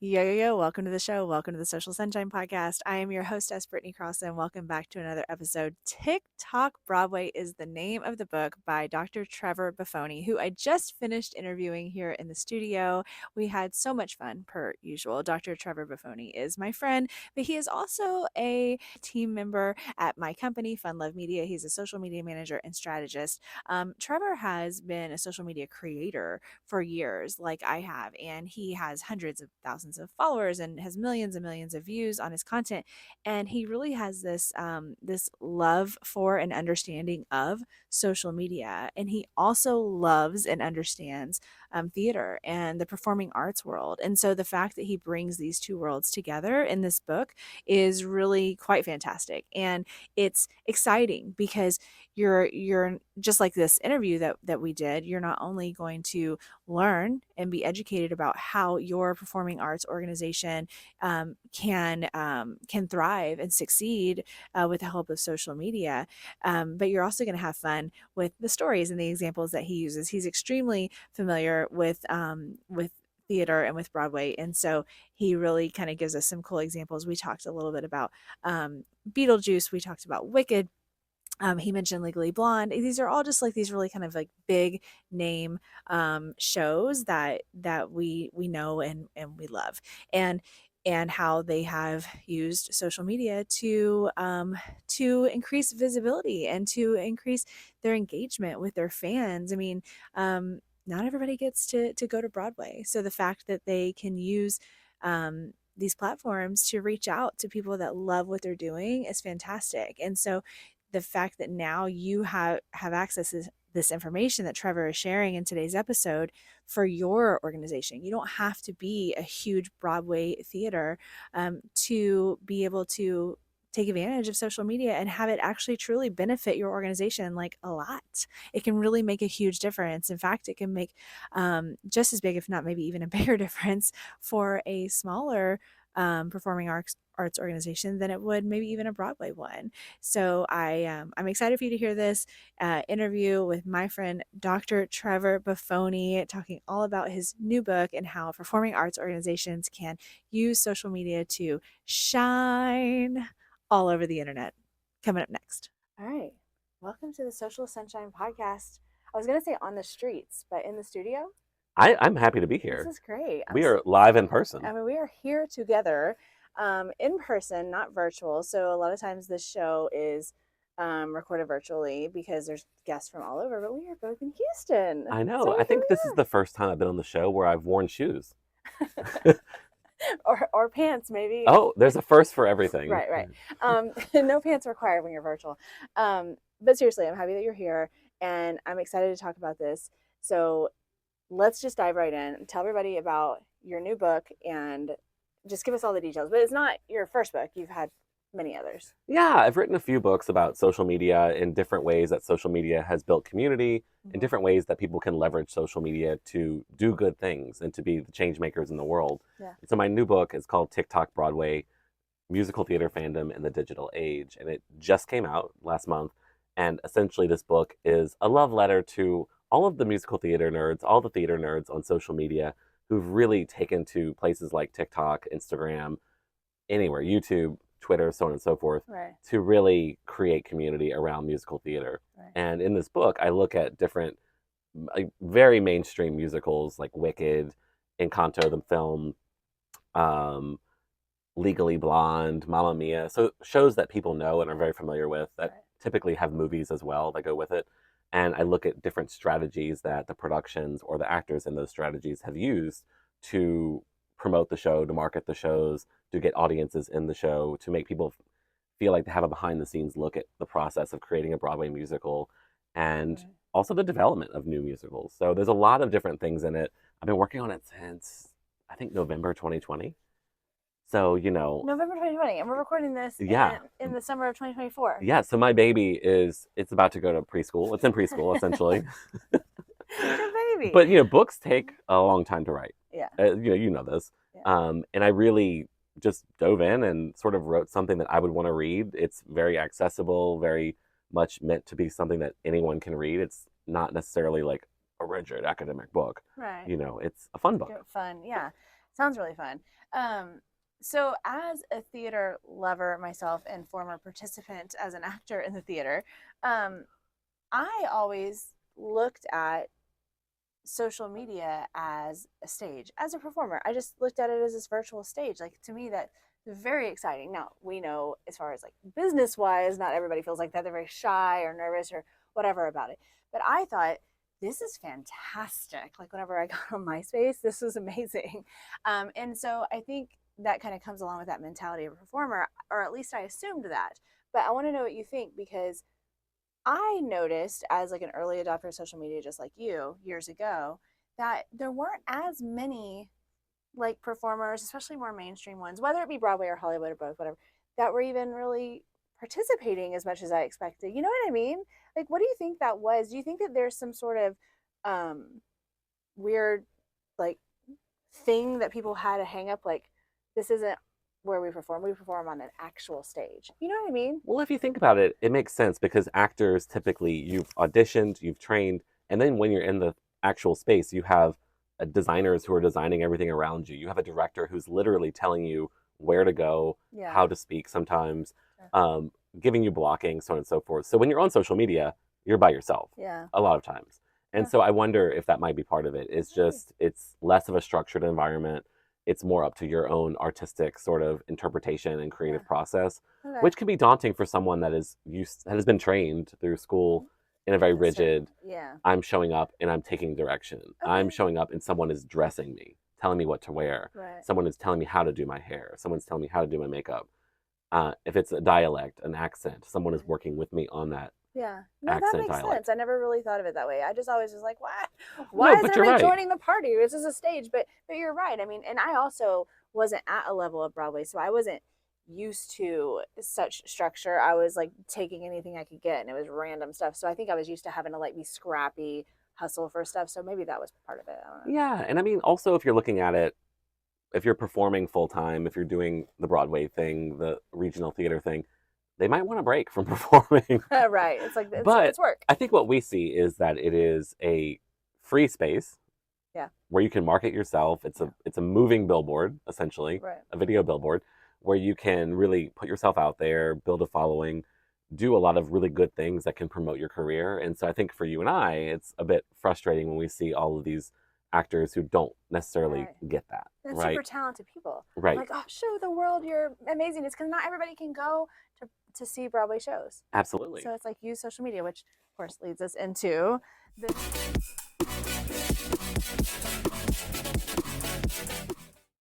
Yo. Welcome to the show. Welcome to the Social Sunshine Podcast. I am your hostess, Brittany Crossan. Welcome back to another episode. TikTok Broadway is the name of the book by Dr. Trevor Buffoni, who I just finished interviewing here in the studio. We had so much fun, per usual. Dr. Trevor Buffoni is my friend, but he is also a team member at my company, Fun Love Media. He's a social media manager and strategist. Trevor has been a social media creator for years, like I have, and he has hundreds of thousands of followers and has millions and millions of views on his content. And he really has this love for and understanding of social media, and he also loves and understands theater and the performing arts world. And so the fact that he brings these two worlds together in this book is really quite fantastic, and it's exciting because you're just like this interview that we did. You're not only going to learn and be educated about how your performing arts organization can thrive and succeed with the help of social media, but you're also going to have fun with the stories and the examples that he uses. He's extremely familiar with theater and with Broadway, and so he really kind of gives us some cool examples. We talked a little bit about Beetlejuice. We talked about Wicked. He mentioned Legally Blonde. These are all just like these really kind of like big name shows that we know and we love, and how they have used social media to increase visibility and to increase their engagement with their fans. I mean, not everybody gets to go to Broadway, so the fact that they can use these platforms to reach out to people that love what they're doing is fantastic. And so the fact that now you have access to this information that Trevor is sharing in today's episode for your organization. You don't have to be a huge Broadway theater to be able to take advantage of social media and have it actually truly benefit your organization like a lot. It can really make a huge difference. In fact, it can make just as big, if not maybe even a bigger difference for a smaller performing arts organization than it would maybe even a Broadway one. So I'm excited for you to hear this interview with my friend Dr. Trevor Buffoni, talking all about his new book and how performing arts organizations can use social media to shine all over the internet. Coming up next. All right. Welcome to the Social Sunshine Podcast. I was going to say on the streets, but in the studio. I'm happy to be This here. is great. We are live in person. I mean, we are here together in person, not virtual. So a lot of times this show is recorded virtually because there's guests from all over, but we are both in Houston. I know. So I think this here is the first time I've been on the show where I've worn shoes. we are. or pants, maybe. Oh, there's a first for everything. Right. No pants required when you're virtual. But seriously, I'm happy that you're here, and I'm excited to talk about this. So let's just dive right in. Tell everybody about your new book and just give us all the details. But it's not your first book. You've had many others. Yeah, I've written a few books about social media in different ways that social media has built community, in different ways that people can leverage social media to do good things and to be the change makers in the world. Yeah. So my new book is called TikTok Broadway, Musical Theater Fandom in the Digital Age, and it just came out last month. And essentially, this book is a love letter to all of the musical theater nerds, all the theater nerds on social media who've really taken to places like TikTok, Instagram, anywhere, YouTube, Twitter, so on and so forth, Right. to really create community around musical theater. Right. And in this book, I look at different, like, very mainstream musicals like Wicked, Encanto, the film, um, Legally Blonde, Mamma Mia. So shows that people know and are very familiar with that Right. typically have movies as well that go with it. And I look at different strategies that the productions or the actors in those strategies have used to promote the show, to market the shows, to get audiences in the show, to make people feel like they have a behind the scenes look at the process of creating a Broadway musical and Right. also the development of new musicals. So there's a lot of different things in it. I've been working on it since I think November 2020. So, November 2020, and we're recording this yeah. in the summer of 2024. Yeah, so my baby it's about to go to preschool. It's in preschool essentially. Your baby. But books take a long time to write. Yeah. You know this. Yeah. And I really just dove in and sort of wrote something that I would want to read. It's very accessible, very much meant to be something that anyone can read. It's not necessarily like a rigid academic book. Right. It's a fun book. Fun, yeah. Sounds really fun. So, as a theater lover myself and former participant as an actor in the theater, um, I always looked at social media as a stage. As a performer, I just looked at it as this virtual stage. Like, to me, that's very exciting. Now, we know as far as like business wise, not everybody feels like that. They're very shy or nervous or whatever about it. But I thought, this is fantastic. Like, whenever I got on MySpace, this was amazing. And so I think that kind of comes along with that mentality of a performer, or at least I assumed that. But I want to know what you think, because I noticed as like an early adopter of social media, just like you years ago, that there weren't as many like performers, especially more mainstream ones, whether it be Broadway or Hollywood or both, whatever, that were even really participating as much as I expected. You know what I mean? Like, what do you think that was? Do you think that there's some sort of um, weird, like, thing that people had to hang up? Like, this isn't where we perform on an actual stage. You know what I mean? Well, if you think about it, it makes sense because actors typically you've auditioned, you've trained, and then when you're in the actual space, you have designers who are designing everything around you. You have a director who's literally telling you where to go, Yeah. how to speak sometimes, Yeah. giving you blocking, so on and so forth. So when you're on social media, you're by yourself Yeah. a lot of times. And Yeah. so I wonder if that might be part of it. It's Maybe. just, it's less of a structured environment. It's more up to your own artistic sort of interpretation and Yeah. creative process, Okay. which can be daunting for someone that is used that has been trained through school in a very That's certain. rigid. Yeah. I'm showing up and I'm taking direction. I'm Okay. showing up and someone is dressing me, telling me what to wear. Right. Someone is telling me how to do my hair. Someone's telling me how to do my makeup. If it's a dialect, an accent, someone is Right. working with me on that Yeah. No, that accent makes sense. dialect. I never really thought of it that way. I just always was like, what? No, Why is but you're everybody right. joining the party? This is a stage. But you're right. I mean, and I also wasn't at a level of Broadway, so I wasn't used to such structure. I was like taking anything I could get, and it was random stuff. So I think I was used to having to like be scrappy, hustle for stuff. So maybe that was part of it. I don't know. Yeah, and I mean, also if you're looking at it, if you're performing full time, if you're doing the Broadway thing, the regional theater thing, they might want a break from performing. Right. It's like But it's work. I think what we see is that it is a free space Yeah. where you can market yourself. Yeah. It's a moving billboard, essentially, Right. a video billboard, where you can really put yourself out there, build a following, do a lot of really good things that can promote your career. And so I think for you and I, it's a bit frustrating when we see all of these actors who don't necessarily Right. get that, And super right? talented people. I'm Right. like, oh, show the world you're amazing. It's because not everybody can go to see Broadway shows. Absolutely. So it's like use social media, which of course leads us into this.